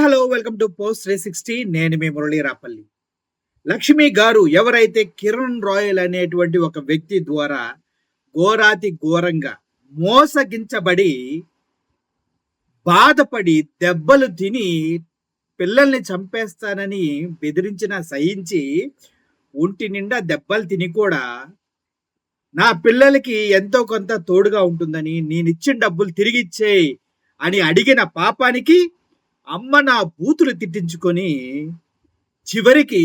Hello welcome to post 360. నేను మీ మురళీ రాపల్లి. లక్ష్మి గారు ఎవరైతే కిరణ్ రాయల్ అనేటువంటి ఒక వ్యక్తి ద్వారా ఘోరాతి ఘోరంగా మోసగించబడి బాధపడి దెబ్బలు తిని పిల్లల్ని చంపేస్తానని బెదిరించిన సహించి ఒంటి నిండా దెబ్బలు తిని కూడా నా పిల్లలకి ఎంతో కొంత తోడుగా ఉంటుందని నేనిచ్చిన డబ్బులు తిరిగి ఇచ్చేయి అని అడిగిన పాపానికి అమ్మ నా బూతులు తిట్టించుకొని చివరికి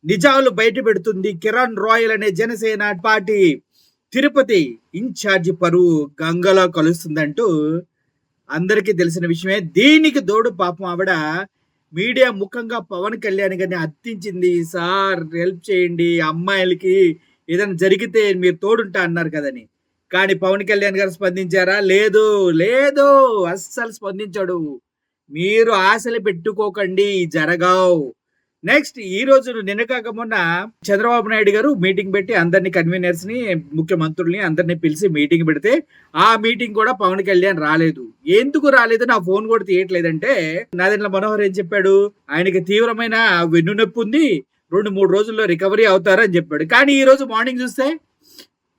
నిజాలు బయట పెడుతుంది. కిరణ్ రాయల్ అనే జనసేన పార్టీ తిరుపతి ఇన్ఛార్జి పరువు గంగలో కలుస్తుందంటూ అందరికీ తెలిసిన విషయమే. దీనికి తోడు పాపం ఆవిడ మీడియా ముఖంగా పవన్ కళ్యాణ్ గారిని అర్థించింది. సార్ హెల్ప్ చేయండి, అమ్మాయిలకి ఏదైనా జరిగితే మీరు తోడుంటా అన్నారు కదని. కానీ పవన్ కళ్యాణ్ గారు స్పందించారా? లేదు లేదు, అస్సలు స్పందించాడు. మీరు ఆశలు పెట్టుకోకండి, జరగవు. నెక్స్ట్ ఈ రోజు నిన్న కాక మొన్న చంద్రబాబు నాయుడు గారు మీటింగ్ పెట్టి అందరినీ కన్వీనర్స్ ని, ముఖ్యమంత్రుల్ని అందరినీ పిలిచి మీటింగ్ పెడితే ఆ మీటింగ్ కూడా పవన్ కళ్యాణ్ రాలేదు. ఎందుకు రాలేదు? నా ఫోన్ కూడా తీయట్లేదంటే నాదెండ్ల మనోహర్ ఏం చెప్పాడు? ఆయనకి తీవ్రమైన వెన్నునొప్పి ఉంది, 2-3 రోజుల్లో రికవరీ అవుతారని చెప్పాడు. కానీ ఈ రోజు మార్నింగ్ చూస్తే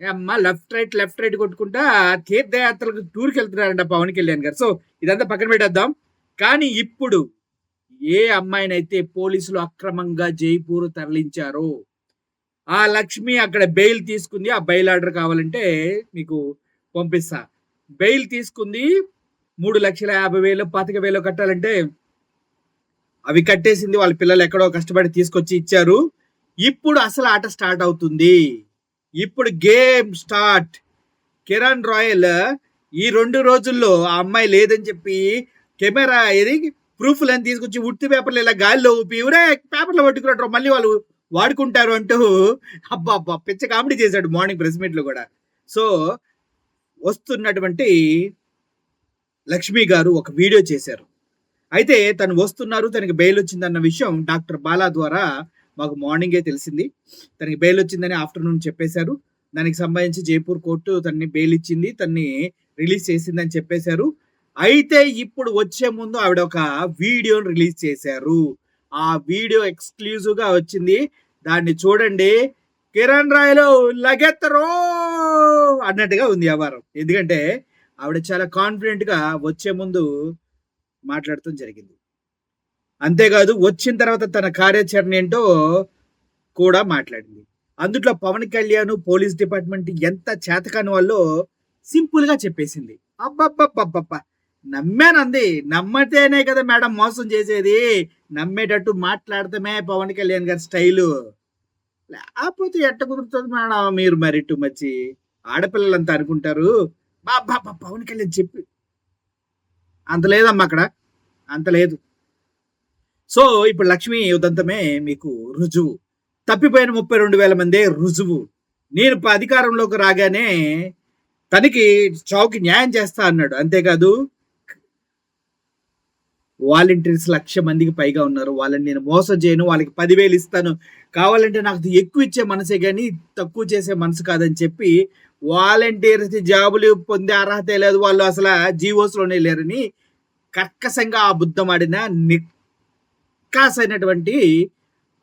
అమ్మ లెఫ్ట్ రైట్ కొట్టుకుంటా తీర్థయాత్రలకు టూర్కి వెళ్తున్నారంట పవన్ కళ్యాణ్ గారు. సో ఇదంతా పక్కన పెట్టేద్దాం. కానీ ఇప్పుడు ఏ అమ్మాయినైతే పోలీసులు అక్రమంగా జైపూర్ తరలించారో ఆ లక్ష్మి అక్కడ బెయిల్ తీసుకుంది. ఆ బెయిల్ ఆర్డర్ కావాలంటే మీకు పంపిస్తా. బెయిల్ తీసుకుంది, 3,50,000 25,000 కట్టాలంటే అవి కట్టేసింది. వాళ్ళ పిల్లలు ఎక్కడో కష్టపడి తీసుకొచ్చి ఇచ్చారు. ఇప్పుడు అసలు ఆట స్టార్ట్ అవుతుంది. ఇప్పుడు గేమ్ స్టార్ట్. కిరణ్ రాయల్ ఈ 2 రోజుల్లో ఆ అమ్మాయి లేదని చెప్పి కెమెరా ఏది ప్రూఫ్లని తీసుకొచ్చి ఉత్తి పేపర్లు ఇలా గాలిలో ఊపి ఊరే పేపర్లో పట్టుకున్నట్టు మళ్ళీ వాళ్ళు వాడుకుంటారు అంటూ అబ్బా పిచ్చ కామెడీ చేశాడు మార్నింగ్ ప్రెస్ మీట్లో కూడా. సో వస్తున్నటువంటి లక్ష్మి గారు ఒక వీడియో చేశారు. అయితే తను వస్తున్నారు, తనకి బెయిల్ వచ్చిందన్న విషయం డాక్టర్ బాలా ద్వారా మాకు మార్నింగే తెలిసింది. తనకి బెయిల్ వచ్చిందని ఆఫ్టర్నూన్ చెప్పేశారు. దానికి సంబంధించి జైపూర్ కోర్టు తనని బెయిల్ ఇచ్చింది, తన్ని రిలీజ్ చేసిందని చెప్పేశారు. అయితే ఇప్పుడు వచ్చే ముందు ఆవిడ ఒక వీడియోని రిలీజ్ చేశారు. ఆ వీడియో ఎక్స్క్లూజివ్ గా వచ్చింది, దాన్ని చూడండి. కిరణ్ రాయలు లగెత్తరో అన్నట్టుగా ఉంది వ్యవహారం. ఎందుకంటే ఆవిడ చాలా కాన్ఫిడెంట్ గా వచ్చే ముందు మాట్లాడటం జరిగింది. అంతేకాదు వచ్చిన తర్వాత తన కార్యాచరణ ఏంటో కూడా మాట్లాడింది. అందుట్లో పవన్ కళ్యాణ్ పోలీస్ డిపార్ట్మెంట్ ఎంత చేతకాని వాళ్ళో సింపుల్ గా చెప్పేసింది. అబ్బబ్బబ్బబ్బబ్బ నమ్మానంది. నమ్మతేనే కదా మేడం మోసం చేసేది. నమ్మేటట్టు మాట్లాడతామే పవన్ కళ్యాణ్ గారి స్టైలు. లేకపోతే ఎట్ట కుదురుతుంది మేడం? మీరు మరి ఇటు మచ్చి ఆడపిల్లలంతా అనుకుంటారు బాబా పవన్ కళ్యాణ్ చెప్పి అంత లేదమ్మా, అక్కడ అంత లేదు. సో ఇప్పుడు లక్ష్మి ఉదంతమే మీకు రుజువు. తప్పిపోయిన 32,000 మందే రుజువు. నేను అధికారంలోకి రాగానే తనకి చౌకి న్యాయం చేస్తా అన్నాడు. అంతేకాదు వాలంటీర్స్ 1,00,000 మందికి పైగా ఉన్నారు. వాళ్ళని నేను మోసం చేయను, వాళ్ళకి 10,000 ఇస్తాను, కావాలంటే నాకు ఎక్కువ ఇచ్చే మనసే కానీ తక్కువ చేసే మనసు కాదని చెప్పి వాలంటీర్స్ జాబులు పొందే అర్హత లేదు, వాళ్ళు అసలు జీవోస్లోనే లేరని కర్కశంగా అబద్ధమాడిన నిక్కాసైనటువంటి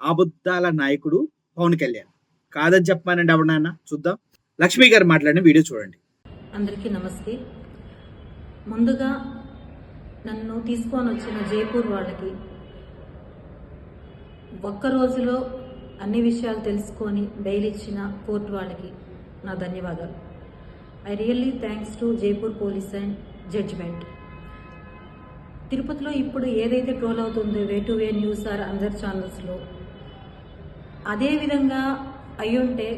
అబద్ధాల నాయకుడు పవన్ కళ్యాణ్. కాదని చెప్పానండి ఎవడన్నా. చూద్దాం లక్ష్మి గారు మాట్లాడిన వీడియో చూడండి. అందరికీ నమస్తే. ముందుగా నన్ను తీసుకొని వచ్చిన జైపూర్ వాళ్ళకి, ఒక్క రోజులో అన్ని విషయాలు తెలుసుకొని బెయిల్ ఇచ్చిన కోర్టు వాళ్ళకి నా ధన్యవాదాలు. I really thanks to Jaipur police and judgement. తిరుపతిలో ఇప్పుడు ఏదైతే ట్రోల్ అవుతుందో way to way news or అందర్ ఛానల్స్లో, అదేవిధంగా అయ్యుంటే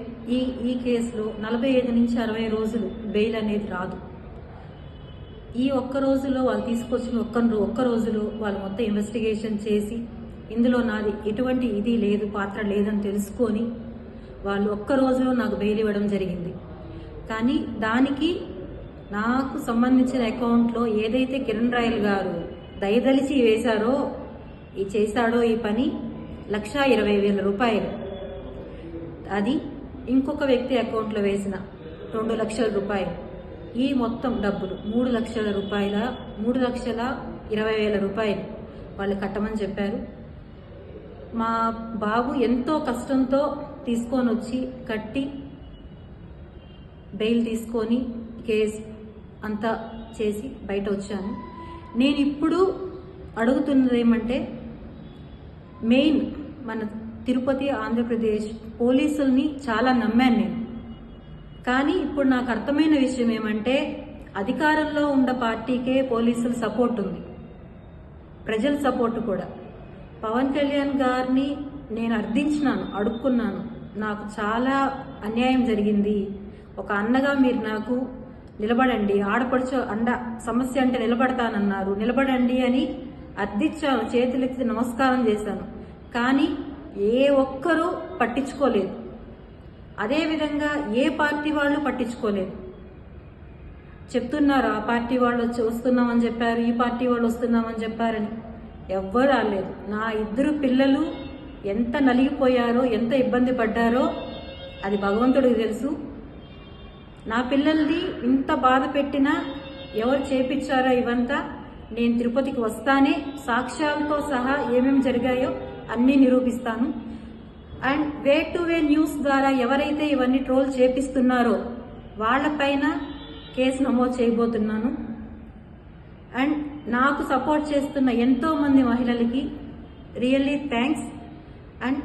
ఈ కేసులో 45 నుంచి 60 రోజులు బెయిల్ అనేది రాదు. ఈ ఒక్క రోజులో వాళ్ళు తీసుకొచ్చిన ఒక్క రోజులో వాళ్ళు మొత్తం ఇన్వెస్టిగేషన్ చేసి ఇందులో నాది ఎటువంటి ఇది లేదు, పాత్ర లేదని తెలుసుకొని వాళ్ళు ఒక్క రోజులో నాకు బెయిల్ ఇవ్వడం జరిగింది. కానీ దానికి నాకు సంబంధించిన అకౌంట్లో ఏదైతే కిరణ్ రాయల్ గారు దయదలిచి చేశాడో ఈ పని 1,20,000 రూపాయలు, అది ఇంకొక వ్యక్తి అకౌంట్లో వేసిన 2 లక్షల రూపాయలు, ఈ మొత్తం డబ్బులు 3,20,000 రూపాయలు వాళ్ళు కట్టమని చెప్పారు. మా బాబు ఎంతో కష్టంతో తీసుకొని వచ్చి కట్టి బెయిల్ తీసుకొని కేసు అంతా చేసి బయట వచ్చాను. నేను ఇప్పుడు అడుగుతున్నది ఏమంటే, మెయిన్ మన తిరుపతి ఆంధ్రప్రదేశ్ పోలీసుల్ని చాలా నమ్మాను నేను. కానీ ఇప్పుడు నాకు అర్థమైన విషయం ఏమంటే, అధికారంలో ఉన్న పార్టీకే పోలీసుల సపోర్ట్ ఉంది, ప్రజల సపోర్ట్ కూడా. పవన్ కళ్యాణ్ గారిని నేను అర్థించినాను, అడుక్కున్నాను, నాకు చాలా అన్యాయం జరిగింది, ఒక అన్నగా మీరు నాకు నిలబడండి, ఆడపడుచు అండ సమస్య అంటే నిలబడతానన్నారు, నిలబడండి అని అర్థించాను, చేతులెత్తి నమస్కారం చేశాను. కానీ ఏ ఒక్కరూ పట్టించుకోలేదు. అదేవిధంగా ఏ పార్టీ వాళ్ళు పట్టించుకోలేదు. చెప్తున్నారు ఆ పార్టీ వాళ్ళు వస్తున్నామని చెప్పారు, ఈ పార్టీ వాళ్ళు వస్తున్నామని చెప్పారని. ఎవ్వరు రాలేదు. నా 2 పిల్లలు ఎంత నలిగిపోయారో, ఎంత ఇబ్బంది పడ్డారో అది భగవంతుడికి తెలుసు. నా పిల్లల్ని ఇంత బాధ పెట్టినా ఎవరు చేపించారో ఇవంతా నేను తిరుపతికి వస్తానే సాక్ష్యాలతో సహా ఏమేమి జరిగాయో అన్నీ నిరూపిస్తాను. And way to way news ద్వారా ఎవరైతే ఇవన్నీ ట్రోల్ చేపిస్తున్నారో వాళ్ళపైన కేసు నమోదు చేయబోతున్నాను. అండ్ నాకు సపోర్ట్ చేస్తున్న ఎంతో మంది మహిళలకి రియల్లీ థ్యాంక్స్. అండ్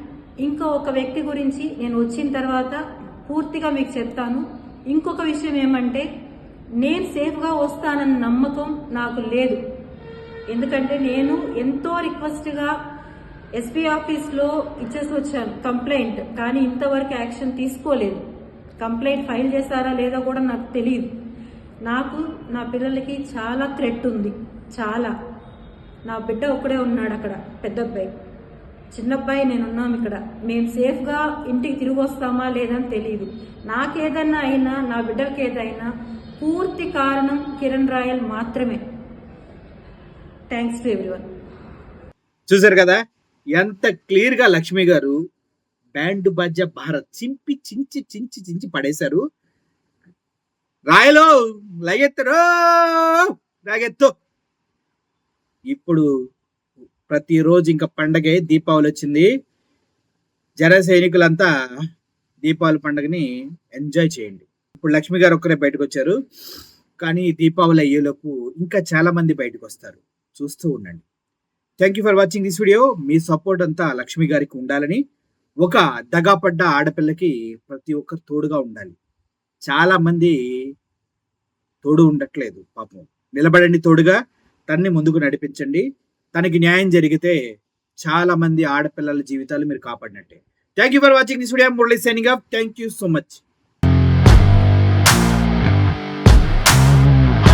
ఇంకో ఒక వ్యక్తి గురించి నేను వచ్చిన తర్వాత పూర్తిగా మీకు చెప్తాను. ఇంకొక విషయం ఏమంటే, నేను సేఫ్గా వస్తానన్న నమ్మకం నాకు లేదు. ఎందుకంటే నేను ఎంతో రిక్వెస్ట్గా ఎస్పీ ఆఫీస్లో ఇచ్చేసి వచ్చాను కంప్లైంట్, కానీ ఇంతవరకు యాక్షన్ తీసుకోలేదు. కంప్లైంట్ ఫైల్ చేశారా లేదో కూడా నాకు తెలియదు. నాకు నా పిల్లలకి చాలా థ్రెట్ ఉంది, చాలా. నా బిడ్డ ఒక్కడే ఉన్నాడు అక్కడ, పెద్ద అబ్బాయి, చిన్న అబ్బాయి నేనున్నాం ఇక్కడ. మేము సేఫ్గా ఇంటికి తిరిగి వస్తామా లేదని తెలియదు. నాకేదన్నా అయినా, నా బిడ్డలకి ఏదైనా పూర్తి కారణం కిరణ్ రాయల్ మాత్రమే. Thanks to everyone. చూసారు కదా ఎంత క్లియర్ గా లక్ష్మి గారు బ్యాండ్ బాజా భారత్ చింపి చించి చించి చించి పడేశారు. రాయలో లగెత్తరో రాగెత్తు. ఇప్పుడు ప్రతిరోజు ఇంకా పండగే, దీపావళి వచ్చింది. జన సైనికులంతా దీపావళి పండుగని ఎంజాయ్ చేయండి. ఇప్పుడు లక్ష్మి గారు ఒక్కరే బయటకు వచ్చారు, కానీ దీపావళి అయ్యేలోపు ఇంకా చాలా మంది బయటకు వస్తారు. చూస్తూ ఉండండి. Thank you for watching this video. Me support అంతా లక్ష్మి గారికి ఉండాలని, ఒక దగాపడ్డ ఆడపిల్లకి ప్రతి ఒక్కరు తోడుగా ఉండాలి. చాలా మంది తోడు ఉండట్లేదు పాపం. నిలబడండి తోడుగా, తన్ని ముందుకు నడిపించండి. తనకి న్యాయం జరిగితే చాలా మంది ఆడపిల్లల జీవితాలు మీరు కాపాడినట్టే. Thank you for watching this video. Murali signing off. Thank you so much.